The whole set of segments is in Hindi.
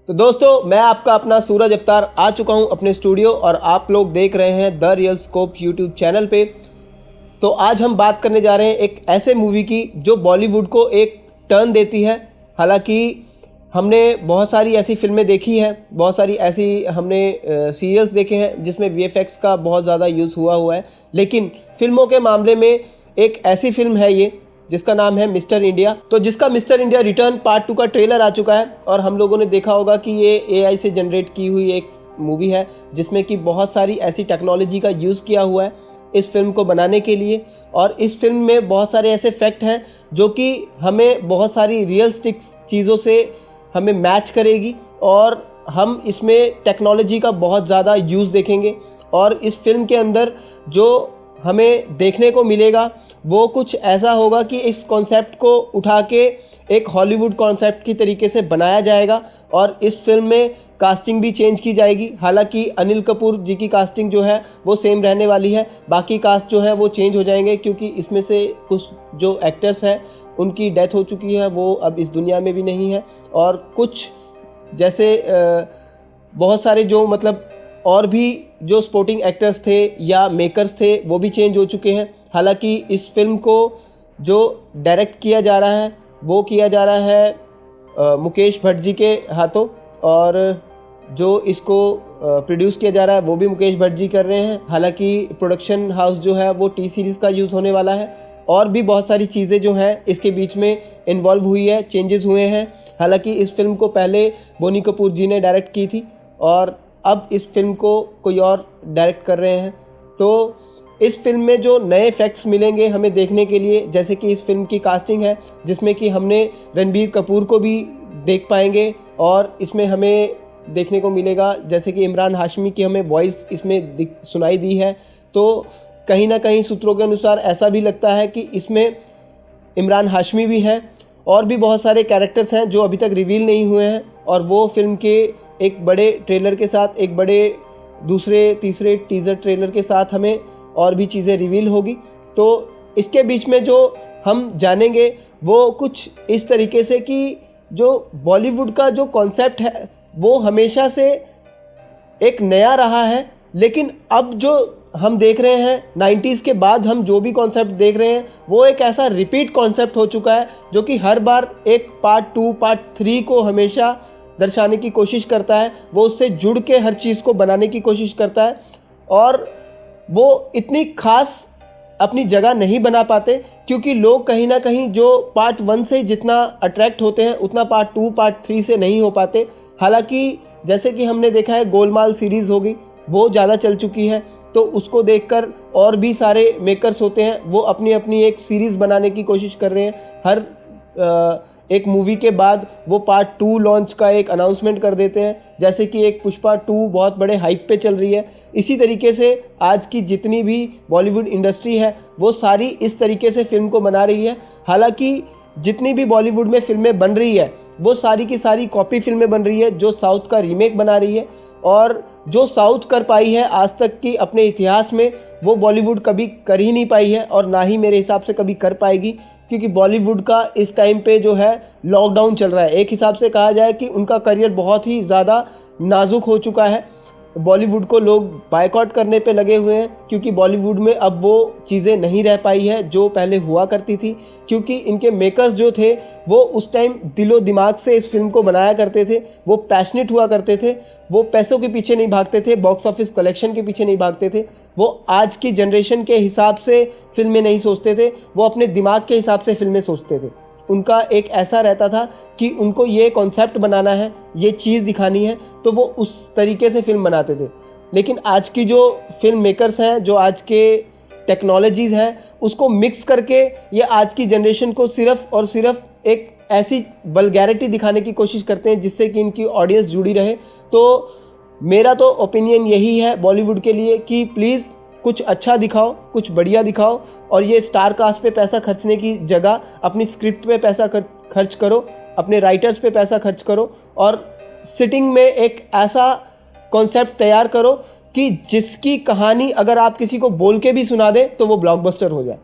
तो दोस्तों, मैं आपका अपना सूरज अफ्तार आ चुका हूं अपने स्टूडियो और आप लोग देख रहे हैं the real scope YouTube channel पे। तो आज हम बात करने जा रहे हैं एक ऐसे मूवी की जो बॉलीवुड को एक टर्न देती है। हालांकि हमने बहुत सारी ऐसी फिल्में देखी हैं, बहुत सारी ऐसी हमने सीरियल्स देखे हैं जिसमें वीएफएक्स का बहुत ज़्यादा यूज़ हुआ है, लेकिन फिल्मों के मामले में एक ऐसी फिल्म है ये जिसका नाम है मिस्टर इंडिया। तो जिसका मिस्टर इंडिया रिटर्न पार्ट 2 का ट्रेलर आ चुका है और हम लोगों ने देखा होगा कि ये एआई से जनरेट की हुई एक मूवी है जिसमें कि बहुत सारी ऐसी टेक्नोलॉजी का यूज़ किया हुआ है इस फिल्म को बनाने के लिए। और इस फिल्म में बहुत सारे ऐसे फैक्ट हैं जो कि हमें बहुत सारी रियलिस्टिक चीज़ों से हमें मैच करेगी और हम इसमें टेक्नोलॉजी का बहुत ज़्यादा यूज़ देखेंगे। और इस फिल्म के अंदर जो हमें देखने को मिलेगा वो कुछ ऐसा होगा कि इस कॉन्सेप्ट को उठा के एक हॉलीवुड कॉन्सेप्ट की तरीके से बनाया जाएगा और इस फिल्म में कास्टिंग भी चेंज की जाएगी। हालांकि अनिल कपूर जी की कास्टिंग जो है वो सेम रहने वाली है, बाकी कास्ट जो है वो चेंज हो जाएंगे क्योंकि इसमें से कुछ जो एक्टर्स हैं उनकी डेथ हो चुकी है, वो अब इस दुनिया में भी नहीं है। और कुछ जैसे बहुत सारे जो मतलब और भी जो सपोर्टिंग एक्टर्स थे या मेकर्स थे वो भी चेंज हो चुके हैं। हालांकि इस फिल्म को जो डायरेक्ट किया जा रहा है वो किया जा रहा है मुकेश भट्ट जी के हाथों, और जो इसको प्रोड्यूस किया जा रहा है वो भी मुकेश भट्ट जी कर रहे हैं। हालांकि प्रोडक्शन हाउस जो है वो टी सीरीज़ का यूज़ होने वाला है और भी बहुत सारी चीज़ें जो हैं इसके बीच में इन्वॉल्व हुई है, चेंजेस हुए हैं। हालांकि इस फिल्म को पहले बोनी कपूर जी ने डायरेक्ट की थी और अब इस फिल्म को कोई और डायरेक्ट कर रहे हैं। तो इस फिल्म में जो नए फैक्ट्स मिलेंगे हमें देखने के लिए, जैसे कि इस फिल्म की कास्टिंग है जिसमें कि हमने रणबीर कपूर को भी देख पाएंगे और इसमें हमें देखने को मिलेगा जैसे कि इमरान हाशमी की हमें वॉइस इसमें सुनाई दी है। तो कहीं ना कहीं सूत्रों के अनुसार ऐसा भी लगता है कि इसमें इमरान हाशमी भी हैं और भी बहुत सारे कैरेक्टर्स हैं जो अभी तक रिवील नहीं हुए हैं और वो फिल्म के एक बड़े ट्रेलर के साथ, एक बड़े दूसरे तीसरे टीज़र ट्रेलर के साथ हमें और भी चीज़ें रिवील होगी। तो इसके बीच में जो हम जानेंगे वो कुछ इस तरीके से कि जो बॉलीवुड का जो कॉन्सेप्ट है वो हमेशा से एक नया रहा है, लेकिन अब जो हम देख रहे हैं 90s के बाद हम जो भी कॉन्सेप्ट देख रहे हैं वो एक ऐसा रिपीट कॉन्सेप्ट हो चुका है जो कि हर बार एक पार्ट 2 पार्ट 3 को हमेशा दर्शाने की कोशिश करता है। वो उससे जुड़ के हर चीज़ को बनाने की कोशिश करता है और वो इतनी खास अपनी जगह नहीं बना पाते क्योंकि लोग कहीं ना कहीं जो पार्ट 1 से जितना अट्रैक्ट होते हैं उतना पार्ट 2 पार्ट 3 से नहीं हो पाते। हालांकि जैसे कि हमने देखा है गोलमाल सीरीज़ होगी वो ज़्यादा चल चुकी है, तो उसको देखकर और भी सारे मेकर्स होते हैं वो अपनी अपनी एक सीरीज़ बनाने की कोशिश कर रहे हैं। हर एक मूवी के बाद वो पार्ट 2 लॉन्च का एक अनाउंसमेंट कर देते हैं, जैसे कि एक पुष्पा 2 बहुत बड़े हाइप पे चल रही है। इसी तरीके से आज की जितनी भी बॉलीवुड इंडस्ट्री है वो सारी इस तरीके से फिल्म को बना रही है। हालांकि जितनी भी बॉलीवुड में फिल्में बन रही है वो सारी की सारी कॉपी फिल्में बन रही है जो साउथ का रीमेक बना रही है, और जो साउथ कर पाई है आज तक की अपने इतिहास में वो बॉलीवुड कभी कर ही नहीं पाई है और ना ही मेरे हिसाब से कभी कर पाएगी, क्योंकि बॉलीवुड का इस टाइम पे जो है लॉकडाउन चल रहा है। एक हिसाब से कहा जाए कि उनका करियर बहुत ही ज़्यादा नाजुक हो चुका है। बॉलीवुड को लोग बायकॉट करने पे लगे हुए हैं क्योंकि बॉलीवुड में अब वो चीज़ें नहीं रह पाई है जो पहले हुआ करती थी, क्योंकि इनके मेकर्स जो थे वो उस टाइम दिलो दिमाग से इस फिल्म को बनाया करते थे, वो पैशनेट हुआ करते थे, वो पैसों के पीछे नहीं भागते थे, बॉक्स ऑफिस कलेक्शन के पीछे नहीं भागते थे, वो आज की जनरेशन के हिसाब से फिल्में नहीं सोचते थे, वो अपने दिमाग के हिसाब से फिल्में सोचते थे। उनका एक ऐसा रहता था कि उनको ये कॉन्सेप्ट बनाना है, ये चीज़ दिखानी है, तो वो उस तरीके से फिल्म बनाते थे। लेकिन आज की जो फिल्म मेकर्स हैं, जो आज के टेक्नोलॉजीज़ हैं, उसको मिक्स करके ये आज की जनरेशन को सिर्फ़ और सिर्फ एक ऐसी वल्गैरिटी दिखाने की कोशिश करते हैं जिससे कि इनकी ऑडियंस जुड़ी रहे। तो मेरा तो ओपिनियन यही है बॉलीवुड के लिए कि प्लीज़ कुछ अच्छा दिखाओ, कुछ बढ़िया दिखाओ, और ये स्टार कास्ट पे पैसा खर्चने की जगह अपनी स्क्रिप्ट पे पैसा खर्च करो, अपने राइटर्स पे पैसा खर्च करो और सिटिंग में एक ऐसा कॉन्सेप्ट तैयार करो कि जिसकी कहानी अगर आप किसी को बोल के भी सुना दें तो वो ब्लॉकबस्टर हो जाए।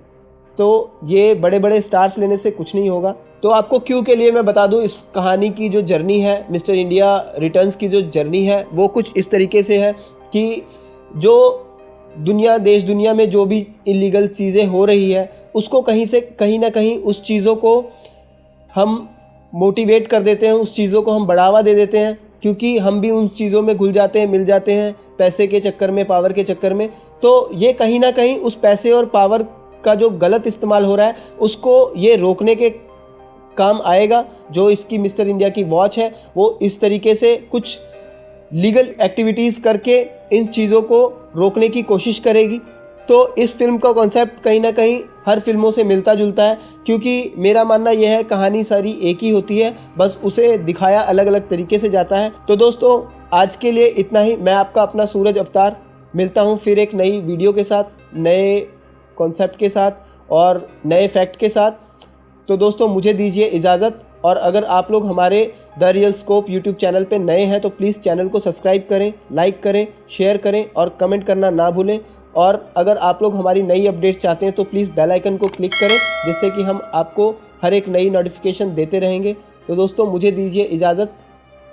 तो ये बड़े बड़े स्टार्स लेने से कुछ नहीं होगा। तो आपको क्यों के लिए मैं बता दूं, इस कहानी की जो जर्नी है, मिस्टर इंडिया रिटर्न्स की जो जर्नी है वो कुछ इस तरीके से है कि जो देश दुनिया में जो भी इलीगल चीज़ें हो रही है उसको कहीं ना कहीं उस चीज़ों को हम मोटिवेट कर देते हैं, उस चीज़ों को हम बढ़ावा दे देते हैं, क्योंकि हम भी उन चीज़ों में घुल जाते हैं, मिल जाते हैं पैसे के चक्कर में, पावर के चक्कर में। तो ये कहीं ना कहीं उस पैसे और पावर का जो गलत इस्तेमाल हो रहा है उसको ये रोकने के काम आएगा। जो इसकी मिस्टर इंडिया की वॉच है वो इस तरीके से कुछ लीगल एक्टिविटीज़ करके इन चीज़ों को रोकने की कोशिश करेगी। तो इस फिल्म का कॉन्सेप्ट कहीं ना कहीं हर फिल्मों से मिलता जुलता है, क्योंकि मेरा मानना यह है कहानी सारी एक ही होती है, बस उसे दिखाया अलग अलग तरीके से जाता है। तो दोस्तों आज के लिए इतना ही। मैं आपका अपना सूरज अवतार मिलता हूँ फिर एक नई वीडियो के साथ, नए कॉन्सेप्ट के साथ और नए फैक्ट के साथ। तो दोस्तों मुझे दीजिए इजाज़त, और अगर आप लोग हमारे the real scope YouTube channel पे नए हैं तो प्लीज़ चैनल को सब्सक्राइब करें, लाइक करें, शेयर करें और कमेंट करना ना भूलें। और अगर आप लोग हमारी नई अपडेट्स चाहते हैं तो प्लीज़ बेल आइकन को क्लिक करें, जिससे कि हम आपको हर एक नई नोटिफिकेशन देते रहेंगे। तो दोस्तों मुझे दीजिए इजाज़त।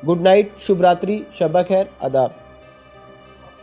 गुड नाइट, शुभ रात्रि, शब खैर, आदाब।